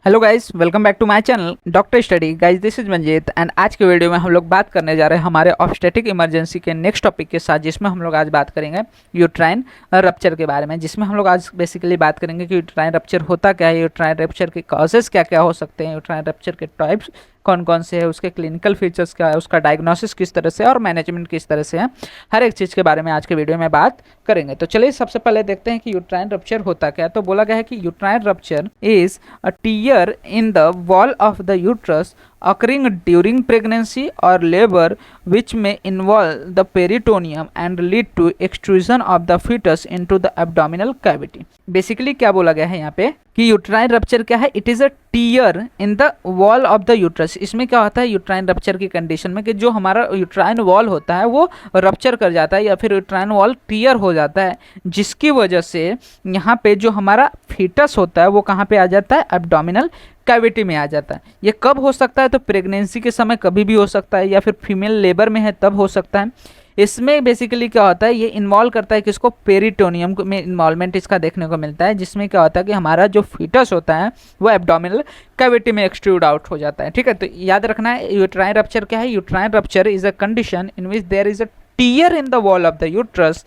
Hello guys, welcome back to my channel doctor study. Guys, this is Manjeet and आज के video में हम लोग बात करने जा रहे हैं हमारे ऑब्स्टेटिक इमरजेंसी के नेक्स्ट टॉपिक के साथ, जिसमें हम लोग आज बात करेंगे यूट्राइन रप्चर के बारे में। जिसमें हम लोग आज बेसिकली बात करेंगे कि यूट्राइन रप्चर होता क्या है, यूट्राइन रप्चर के कॉजेस क्या क्या हो सकते हैं, यूट्राइन रप्चर के टाइप्स कौन कौन से है, उसके क्लिनिकल फीचर्स क्या है, उसका डायग्नोसिस किस तरह से और मैनेजमेंट किस तरह से है, हर एक चीज़ के बारे में आज के वीडियो में बात करेंगे। तो चलिए सबसे पहले देखते हैं कि यूट्राइन रप्चर होता क्या है। तो बोला गया है कि uterine rupture is a tear in the wall of the uterus occurring during pregnancy or labor which may involve the peritoneum and lead to extrusion of the fetus into the abdominal cavity। Basically क्या बोला गया है यहाँ पे कि uterine rupture क्या है, it is a tear in the wall of the uterus. इसमें क्या होता है यूट्राइन रप्चर की कंडीशन में कि जो हमारा यूट्राइन वॉल होता है वो रप्चर कर जाता है या फिर यूट्राइन वॉल टीयर हो जाता है, जिसकी वजह से यहाँ पे जो हमारा फीटस होता है वो कहाँ पे आ जाता है, एब्डोमिनल कैविटी में आ जाता है। ये कब हो सकता है, तो प्रेगनेंसी के समय कभी भी हो सकता है या फिर फीमेल लेबर में है तब हो सकता है। इसमें बेसिकली क्या होता है, ये इन्वॉल्व करता है किसको, पेरिटोनियम में इन्वॉल्वमेंट इसका देखने को मिलता है, जिसमें क्या होता है कि हमारा जो फीटस होता है वो एब्डोमिनल कैविटी में एक्सट्रूड आउट हो जाता है। ठीक है, तो याद रखना है यूट्राइन रप्चर क्या है। Uterine rupture is a condition in which there is a tear in the wall of the uterus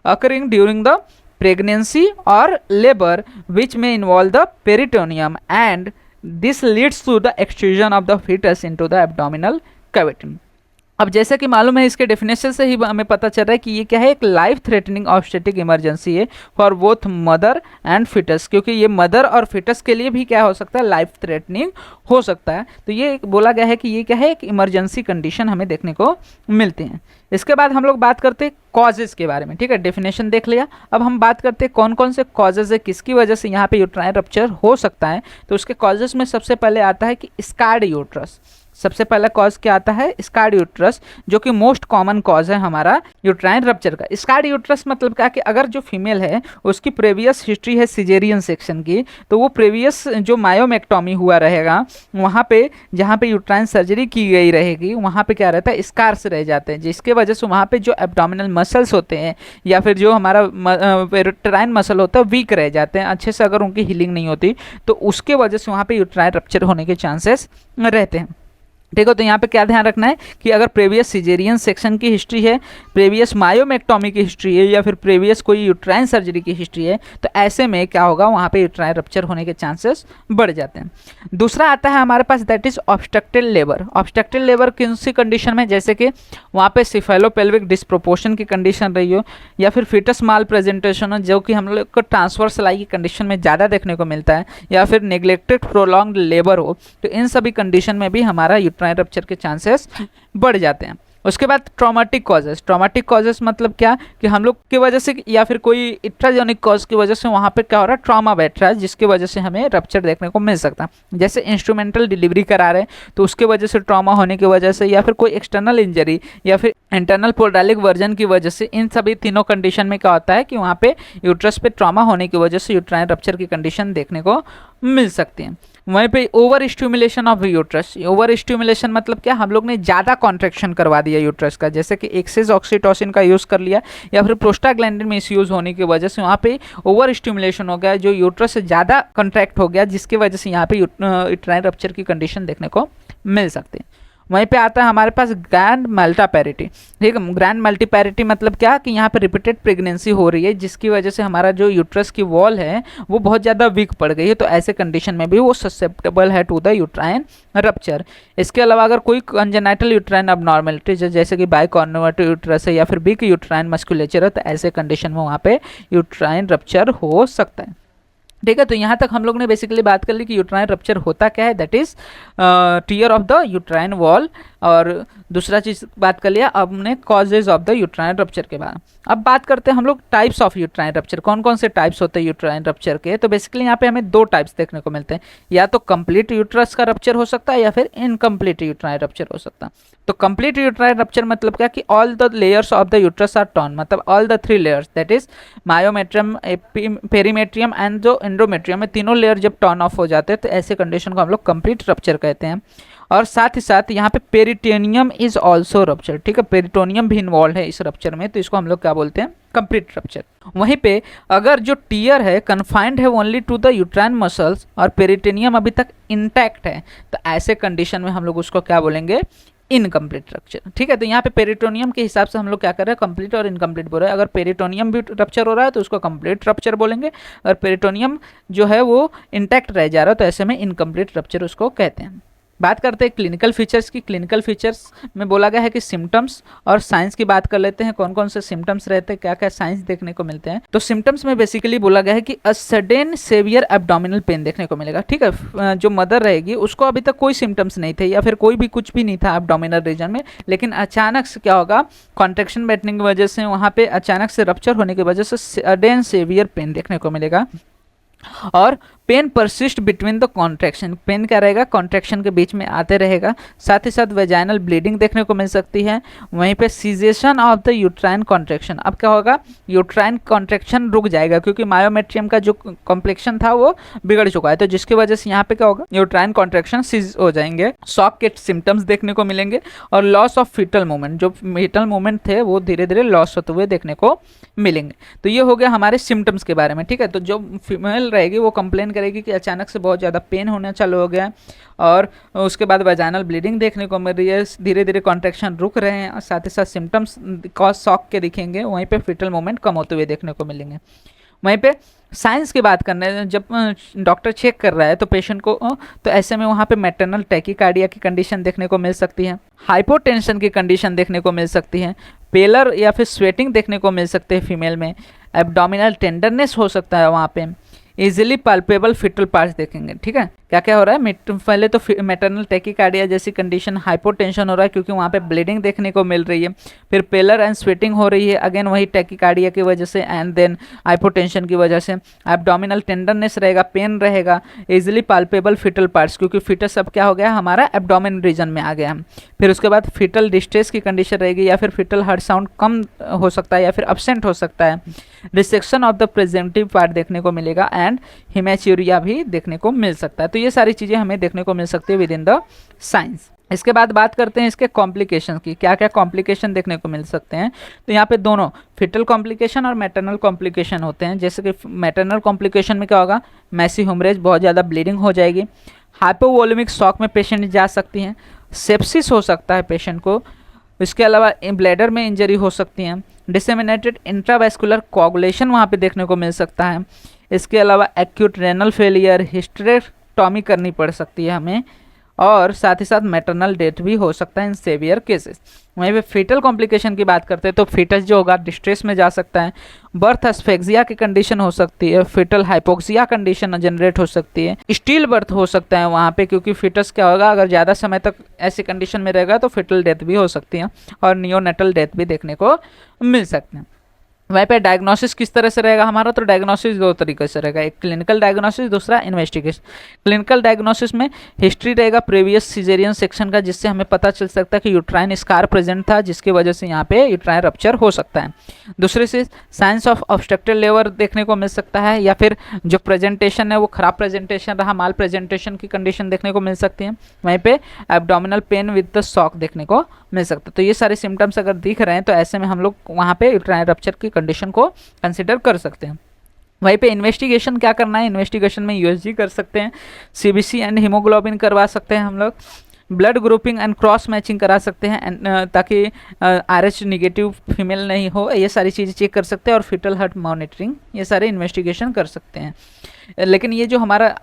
occurring during the pregnancy or labor which may involve the peritoneum and this leads to the extrusion of the fetus into the abdominal cavity। अब जैसा कि मालूम है, इसके definition से ही हमें पता चल रहा है कि ये क्या है, एक लाइफ थ्रेटनिंग ऑब्स्टेटिक इमरजेंसी है for both mother and foetus, क्योंकि ये मदर और फिटस के लिए भी क्या हो सकता है, लाइफ थ्रेटनिंग हो सकता है। तो ये बोला गया है कि ये क्या है, एक इमरजेंसी कंडीशन हमें देखने को मिलती है। इसके बाद हम लोग बात करते हैं कॉजेज़ के बारे में। ठीक है, डेफिनेशन देख लिया। अब हम बात करते हैं कौन कौन से कॉजेज़ है, किसकी वजह से यहाँ पे यूट्राइन रप्चर हो सकता है। तो उसके कॉजेज़ में सबसे पहले आता है कि स्कार्ड यूट्रस। सबसे पहला कॉज क्या आता है, स्कार्ड यूट्रस, जो कि मोस्ट कॉमन कॉज है हमारा यूट्राइन रप्चर का। स्कार्ड यूट्रस मतलब क्या कि अगर जो फीमेल है उसकी प्रीवियस हिस्ट्री है सिजेरियन सेक्शन की, तो वो प्रीवियस जो मायोमेक्टोमी हुआ रहेगा वहाँ पे जहाँ पे यूट्राइन सर्जरी की गई रहेगी वहाँ पे क्या रहता है, स्कार्स रह जाते हैं, जिसके वजह से वहाँ पे जो एब्डोमिनल मसल्स होते हैं या फिर जो हमारा यूट्राइन मसल होता है वीक रह जाते हैं अच्छे से, अगर उनकी हीलिंग नहीं होती तो उसके वजह से वहाँ पे यूट्राइन रप्चर होने के चांसेस रहते हैं। ठीक है, तो यहाँ पे क्या ध्यान रखना है कि अगर प्रीवियस सिजेरियन सेक्शन की हिस्ट्री है, प्रीवियस मायोमेक्टोमी की हिस्ट्री है या फिर प्रीवियस कोई यूट्राइन सर्जरी की हिस्ट्री है, तो ऐसे में क्या होगा, वहाँ पे यूट्राइन रप्चर होने के चांसेस बढ़ जाते हैं। दूसरा आता है हमारे पास, that is obstructed labour. Obstructed labour किन सी कंडीशन में, जैसे कि वहाँ पे सिफेलोपेल्विक डिस्प्रोपोर्शन की कंडीशन रही हो या फिर फिटस माल प्रेजेंटेशन हो, जो कि हम लोग को ट्रांसवर्स लाई की कंडीशन में ज़्यादा देखने को मिलता है, या फिर नेग्लेक्टेड प्रोलॉन्ग्ड लेबर हो, तो इन सभी कंडीशन में भी हमारा यूट्राइन रप्चर के चांसेस बढ़ जाते हैं। उसके बाद ट्रॉमेटिक कॉजेस। ट्रॉमेटिक कॉजेस मतलब क्या कि हम लोग की वजह से या फिर कोई इट्राजेनिक कॉज की वजह से वहाँ पे क्या हो रहा है, ट्रॉमा बैठ रहा है, जिसकी वजह से हमें रप्चर देखने को मिल सकता है। जैसे इंस्ट्रूमेंटल डिलीवरी करा रहे हैं तो उसके वजह से ट्रॉमा होने की वजह से, या फिर कोई एक्सटर्नल इंजरी या फिर इंटरनल पोडालिक वर्जन की वजह से, इन सभी तीनों कंडीशन में क्या होता है कि वहाँ पे यूट्रस पे ट्रॉमा होने की वजह से यूट्राइन रप्चर की कंडीशन देखने को मिल सकती है। वहीं पे over stimulation of uterus. Over stimulation मतलब क्या, हम लोग ने ज़्यादा कॉन्ट्रैक्शन करवा दिया यूट्रस का, जैसे कि एक्सेस ऑक्सीटोसिन का यूज़ कर लिया या फिर प्रोस्टाग्लैंडिन में यूज़ होने की वजह से वहाँ पे ओवर स्टिमुलेशन हो गया, जो यूट्रस से ज़्यादा कॉन्ट्रैक्ट हो गया, जिसकी वजह से यहाँ पे यूट्राइन रप्चर की कंडीशन देखने को मिल सकती है। वहीं पे आता है हमारे पास ग्रैंड मल्टीपैरिटी। ठीक है, ग्रैंड मल्टीपैरिटी मतलब क्या कि यहाँ पे रिपीटेड प्रेगनेंसी हो रही है, जिसकी वजह से हमारा जो यूट्रस की वॉल है वो बहुत ज़्यादा वीक पड़ गई है, तो ऐसे कंडीशन में भी वो ससेप्टेबल है टू द यूट्राइन रप्चर। इसके अलावा अगर कोई कंजेनाइटल यूट्राइन अबनॉर्मेलिटीज है, जैसे कि बाइकॉन्वर्टिव यूट्रस है या फिर वीक यूट्राइन मस्कुलेचर है, तो ऐसे कंडीशन में वहाँ पे यूट्राइन रप्चर हो सकता है। ठीक है, तो यहाँ तक हम लोग ने बेसिकली बात कर ली कि यूट्राइन रप्चर होता क्या है, that is tear of the uterine wall, और दूसरा चीज़ बात कर लिया अब हमने causes of the uterine rupture के बारे में। अब बात करते हैं हम लोग टाइप्स ऑफ यूट्राइन रप्चर, कौन कौन से टाइप्स होते हैं यूट्राइन रप्चर के। तो बेसिकली यहाँ पे हमें दो टाइप्स देखने को मिलते हैं, या तो कंप्लीट यूट्रस का रप्चर हो सकता है या फिर इनकम्प्लीट यूट्राइन रप्चर हो सकता है। तो कंप्लीट यूट्राइन रप्चर मतलब क्या कि all the layers of the uterus are torn, मतलब all the three layers, that is myometrium, perimetrium and जो एंडोमेट्रियम है, तीनों लेयर जब टर्न ऑफ हो जाते हैं तो ऐसे कंडीशन को हम लोग कंप्लीट रप्चर कहते हैं। और साथ ही साथ यहाँ पे पेरिटोनियम इज ऑल्सो रप्चर। ठीक है, पेरिटोनियम भी इन्वॉल्व है इस रप्चर में, तो इसको हम लोग क्या बोलते हैं, कंप्लीट रप्चर। वहीं पे अगर जो टीयर है कन्फाइंड है only to the uterine muscles और पेरिटोनियम अभी तक इंटैक्ट है, तो ऐसे कंडीशन में हम लोग उसको क्या बोलेंगे, इनकम्प्लीट रप्चर। ठीक है, तो यहाँ पे पेरिटोनियम के हिसाब से हम लोग क्या कर रहे हैं, कंप्लीट और इनकम्प्लीट बोल रहे हैं। अगर पेरिटोनियम भी रप्चर हो रहा है तो उसको कंप्लीट रप्चर बोलेंगे, अगर पेरिटोनियम जो है वो इंटैक्ट रह जा रहा है तो ऐसे में इनकम्प्लीट रप्चर उसको कहते हैं। बात करते हैं क्लिनिकल फीचर्स की। क्लिनिकल फीचर्स में बोला गया है कि सिम्टम्स और साइंस की बात कर लेते हैं, कौन कौन से सिम्टम्स रहते हैं, क्या क्या साइंस देखने को मिलते हैं। तो सिम्टम्स में बेसिकली बोला गया है कि a sudden severe abdominal pain देखने को मिलेगा। ठीक है, जो मदर रहेगी उसको अभी तक कोई सिम्टम्स नहीं थे या फिर कोई भी कुछ भी नहीं था एब्डोमिनल रीजन में, लेकिन अचानक से क्या होगा, कॉन्ट्रैक्शन बैठने की वजह से वहाँ पे अचानक से रप्चर होने की वजह से सडन सेवियर पेन देखने को मिलेगा। और pain persist between the contraction, pain क्या रहेगा, कॉन्ट्रैक्शन के बीच में आते रहेगा। साथ ही साथ वेजाइनल ब्लीडिंग देखने को मिल सकती है। वहीं पे cessation of the uterine contraction, अब क्या होगा, यूट्राइन कॉन्ट्रैक्शन रुक जाएगा क्योंकि मायोमेट्रियम का जो कॉम्प्लेक्शन था वो बिगड़ चुका है, तो जिसकी वजह से यहाँ पे क्या होगा, यूट्राइन कॉन्ट्रैक्शन सीज हो जाएंगे। शॉक के सिम्टम्स देखने को मिलेंगे और लॉस ऑफ फीटल मूवमेंट, जो फीटल मूवमेंट थे वो धीरे धीरे लॉस होते हुए देखने को मिलेंगे। तो ये हो गया हमारे सिम्टम्स के बारे में। ठीक है, तो जो फीमेल रहेगी वो कंप्लेन करेगी कि अचानक से बहुत ज़्यादा पेन होना चालू हो गया है और उसके बाद वेजाइनल ब्लीडिंग देखने को मिल रही है, धीरे धीरे कॉन्ट्रैक्शन रुक रहे हैं और साथ ही साथ सिम्टम्स कॉज शॉक के दिखेंगे। वहीं पे फीटल मूवमेंट कम होते हुए देखने को मिलेंगे। वहीं पे साइंस की बात करने जब डॉक्टर चेक कर रहा है तो पेशेंट को, तो ऐसे में वहाँ पे मैटरनल टैकीकार्डिया की कंडीशन देखने को मिल सकती है, हाइपोटेंशन की कंडीशन देखने को मिल सकती है, पेलर या फिर स्वेटिंग देखने को मिल सकते हैं फीमेल में, एब्डोमिनल टेंडरनेस हो सकता है वहाँ पे, इजीली पाल्पेबल फिटल पार्ट्स देखेंगे। ठीक है, क्या क्या हो रहा है, पहले तो मैटरनल टैकीकार्डिया जैसी कंडीशन, हाइपोटेंशन हो रहा है क्योंकि वहाँ पे ब्लीडिंग देखने को मिल रही है, फिर पेलर एंड स्वेटिंग हो रही है अगेन वही टैकीकार्डिया की वजह से एंड देन हाइपोटेंशन की वजह से, एब्डोमिनल टेंडरनेस रहेगा, पेन रहेगा, इजीली पाल्पेबल फिटल पार्ट्स क्योंकि फिटस अब क्या हो गया हमारा एब्डोमिन रीजन में आ गया। फिर उसके बाद फिटल डिस्ट्रेस की कंडीशन रहेगी या फिर फिटल हार्ट साउंड कम हो सकता है या फिर अब्सेंट हो सकता है, रिसेक्शन ऑफ द प्रेजेंटिव पार्ट देखने को मिलेगा एंड हिमेच्यूरिया भी देखने को मिल सकता है। तो ये सारी चीज़ें हमें देखने को मिल सकती है विद इन द साइंस। इसके बाद बात करते हैं इसके कॉम्प्लिकेशन की, क्या क्या कॉम्प्लिकेशन देखने को मिल सकते हैं। तो यहाँ पे दोनों फिटल कॉम्प्लिकेशन और मैटरनल कॉम्प्लिकेशन होते हैं। जैसे कि मैटरनल कॉम्प्लिकेशन में क्या होगा, मैसी हेमरेज, बहुत ज़्यादा ब्लीडिंग हो जाएगी, हाइपोवोलेमिक शॉक में पेशेंट जा सकती हैं, सेप्सिस हो सकता है पेशेंट को, इसके अलावा ब्लैडर में इंजरी हो सकती है, डिसेमिनेटेड इंट्रावेस्कुलर कोआगुलेशन वहाँ पे देखने को मिल सकता है। इसके अलावा एक्यूट रेनल फेलियर, हिस्टेरेक्टॉमी करनी पड़ सकती है हमें, और साथ ही साथ मैटरनल डेथ भी हो सकता है इन सेवियर केसेस। वहीं पे फीटल कॉम्प्लिकेशन की बात करते हैं तो फीटस जो होगा डिस्ट्रेस में जा सकता है, बर्थ एस्फेक्सिया की कंडीशन हो सकती है, फीटल हाइपोक्सिया कंडीशन जनरेट हो सकती है, स्टील बर्थ हो सकता है वहाँ पे क्योंकि फीटस क्या होगा, अगर ज़्यादा समय तक ऐसी कंडीशन में रहेगा तो फीटल डेथ भी हो सकती है और नियोनेटल डेथ भी देखने को मिल सकते हैं। वहीं पे डायग्नोसिस किस तरह से रहेगा हमारा, तो डायग्नोसिस दो तरीके से रहेगा, एक क्लिनिकल डायग्नोसिस, दूसरा इन्वेस्टिगेशन। क्लिनिकल डायग्नोसिस में हिस्ट्री रहेगा प्रीवियस सिजेरियन सेक्शन का, जिससे हमें पता चल सकता है कि यूट्राइन स्कार प्रेजेंट था जिसकी वजह से यहाँ पे यूट्राइन रप्चर हो सकता है। दूसरी चीज साइंस ऑफ ऑब्स्ट्रक्टिव लेबर देखने को मिल सकता है, या फिर जो प्रेजेंटेशन है वो खराब प्रेजेंटेशन रहा, माल प्रेजेंटेशन की कंडीशन देखने को मिल सकती है। वहीं पे abdominal pain with the shock देखने को मिल सकता है। तो ये सारे सिम्टम्स अगर दिख रहे हैं तो ऐसे में हम लोग वहाँ पे यूट्राइन रप्चर की कंडीशन को कंसिडर कर सकते हैं। वहीं पे इन्वेस्टिगेशन क्या करना है, इन्वेस्टिगेशन में यूएसजी कर सकते हैं, सीबीसी एंड हीमोग्लोबिन करवा सकते हैं हम लोग, blood grouping and cross matching करा सकते हैं ताकि RH निगेटिव फीमेल नहीं हो, ये सारी चीज़ें चेक कर सकते हैं, और फिटल हार्ट मॉनिटरिंग, ये सारे इन्वेस्टिगेशन कर सकते हैं। लेकिन ये जो हमारा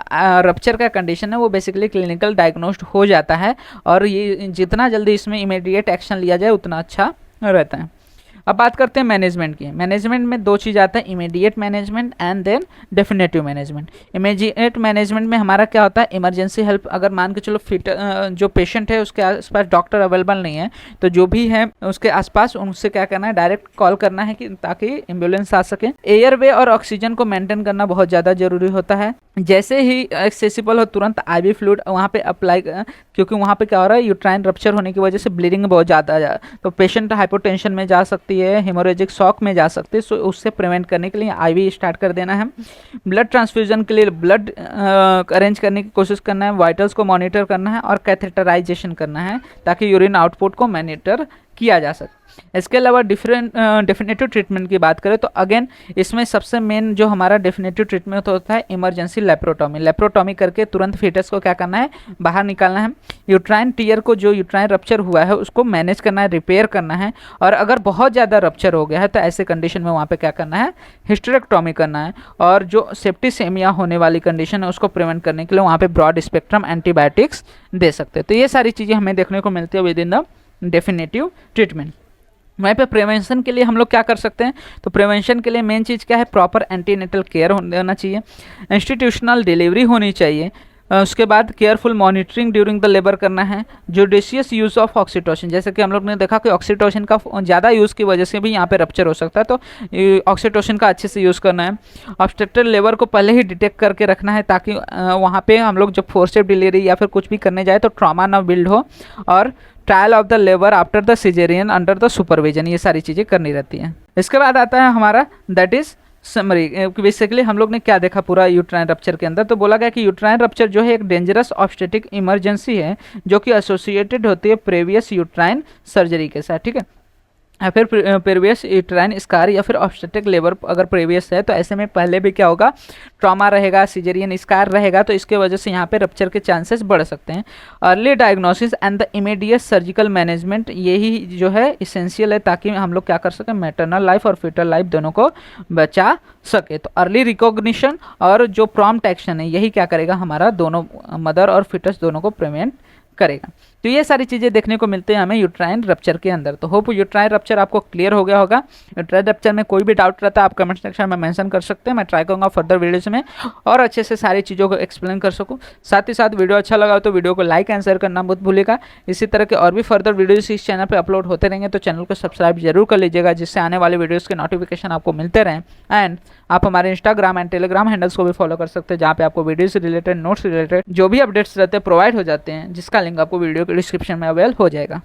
रप्चर का कंडीशन है वो बेसिकली क्लिनिकल डायग्नोस्ड हो जाता है, और ये जितना जल्दी इसमें इमीडिएट एक्शन लिया जाए उतना अच्छा रहता है। अब बात करते हैं मैनेजमेंट की। मैनेजमेंट में दो चीज़ आता है, immediate management and then definitive management. Immediate management में हमारा क्या होता है, इमरजेंसी हेल्प, अगर मान के चलो जो पेशेंट है उसके आसपास डॉक्टर अवेलेबल नहीं है तो जो भी है उसके आसपास उनसे क्या करना है, डायरेक्ट कॉल करना है कि ताकि एम्बुलेंस आ सके। एयरवे और ऑक्सीजन को मेंटेन करना बहुत ज़्यादा जरूरी होता है। जैसे ही एक्सेसिबल हो तुरंत IV फ्लूइड वहाँ पे अप्लाई, क्योंकि वहाँ पे क्या हो रहा है, यूट्राइन रप्चर होने की वजह से ब्लीडिंग बहुत ज़्यादा तो पेशेंट हाइपोटेंशन में जा सकती है, हेमोरेजिक शॉक में जा सकते हैं, सो उससे प्रिवेंट करने के लिए IV स्टार्ट कर देना है। ब्लड ट्रांसफ्यूजन के लिए ब्लड अरेंज करने की कोशिश करना है, वाइटल्स को मॉनिटर करना है और कैथेटराइजेशन करना है ताकि यूरिन आउटपुट को मॉनिटर किया जा सकता। इसके अलावा डेफिनेटिव ट्रीटमेंट की बात करें तो अगेन इसमें सबसे मेन जो हमारा डेफिनेटिव ट्रीटमेंट होता है इमरजेंसी लेप्रोटॉमी। लेप्रोटॉमी करके तुरंत फीटस को क्या करना है, बाहर निकालना है। यूट्राइन टीयर को, जो यूट्राइन रप्चर हुआ है उसको मैनेज करना है, रिपेयर करना है। और अगर बहुत ज़्यादा रप्चर हो गया है तो ऐसे कंडीशन में वहाँ पे क्या करना है, हिस्टेरेक्टॉमी करना है। और जो सेप्टिसेमिया होने वाली कंडीशन है उसको प्रिवेंट करने के लिए वहाँ पे ब्रॉड स्पेक्ट्रम एंटीबायोटिक्स दे सकते हैं। तो ये सारी चीज़ें हमें देखने को मिलती है with in the definitive treatment. वहीं पे प्रिवेंशन के लिए हम लोग क्या कर सकते हैं, तो प्रिवेंशन के लिए मेन चीज़ क्या है, प्रॉपर एंटीनेटल केयर होना चाहिए, इंस्टीट्यूशनल डिलीवरी होनी चाहिए। उसके बाद careful monitoring during the labour करना है। जुडिशियस यूज़ ऑफ ऑक्सीटोसिन, जैसे कि हम लोग ने देखा कि ऑक्सीटोसिन का ज़्यादा यूज़ की वजह से भी यहाँ पे रप्चर हो सकता है, तो ऑक्सीटोसिन का अच्छे से यूज़ करना है। ऑब्स्टेट्रल लेबर को पहले ही डिटेक्ट करके रखना है ताकि वहाँ पे हम लोग जब फोर्सेप डिलीवरी या फिर कुछ भी करने जाए तो ट्रॉमा ना बिल्ड हो। और trial of the labour after the caesarean under the supervision, ये सारी चीज़ें करनी रहती हैं। इसके बाद आता है हमारा दैट इज़ समरी। बेसिकली हम लोग ने क्या देखा पूरा यूट्राइन रप्चर के अंदर, तो बोला गया कि यूट्राइन रप्चर जो है एक डेंजरस ऑब्स्टेटिक इमरजेंसी है जो कि एसोसिएटेड होती है प्रीवियस यूट्राइन सर्जरी के साथ, ठीक है, या फिर प्रीवियस यूट्राइन स्कार या फिर ऑब्स्टेटिक लेबर अगर प्रीवियस है तो ऐसे में पहले भी क्या होगा, ट्रॉमा रहेगा, सिजेरियन स्कार रहेगा, तो इसके वजह से यहाँ पे रप्चर के चांसेस बढ़ सकते हैं। Early diagnosis and the immediate surgical management यही जो है इसेंशियल है ताकि हम लोग क्या कर सकें, मैटरनल लाइफ और फीटल लाइफ दोनों को बचा सके। तो अर्ली रिकॉग्निशन और जो प्रॉम्प्ट एक्शन है यही क्या करेगा, हमारा दोनों मदर और फिटस दोनों को प्रिवेंट करेगा। तो ये सारी चीज़ें देखने को मिलते हैं हमें यूट्राइन रप्चर के अंदर। तो होप यूट्राइन रप्चर आपको क्लियर हो गया होगा। यूट्राइन रप्चर में कोई भी डाउट रहता है आप कमेंट सेक्शन में मेंशन कर सकते हैं, मैं ट्राई करूँगा फर्दर वीडियोस में और अच्छे से सारी चीज़ों को एक्सप्लेन कर सकूँ। साथ ही साथ वीडियो अच्छा लगा तो वीडियो को लाइक एंड शेयर करना मत भूलिएगा। इसी तरह के और भी फर्दर वीडियोज़ इस चैनल पर अपलोड होते रहेंगे, तो चैनल को सब्सक्राइब जरूर कर लीजिएगा जिससे आने वाले वीडियोज़ के नोटिफिकेशन आपको मिलते रहें। एंड आप हमारे इंस्टाग्राम एंड टेलीग्राम हैंडल्स को भी फॉलो कर सकते हैं जहाँ पे आपको वीडियो से रिलेटेड, नोट्स रिलेटेड जो भी अपडेट्स रहते हैं प्रोवाइड हो जाते हैं, जिसका लिंक आपको वीडियो के डिस्क्रिप्शन में अवेल हो जाएगा।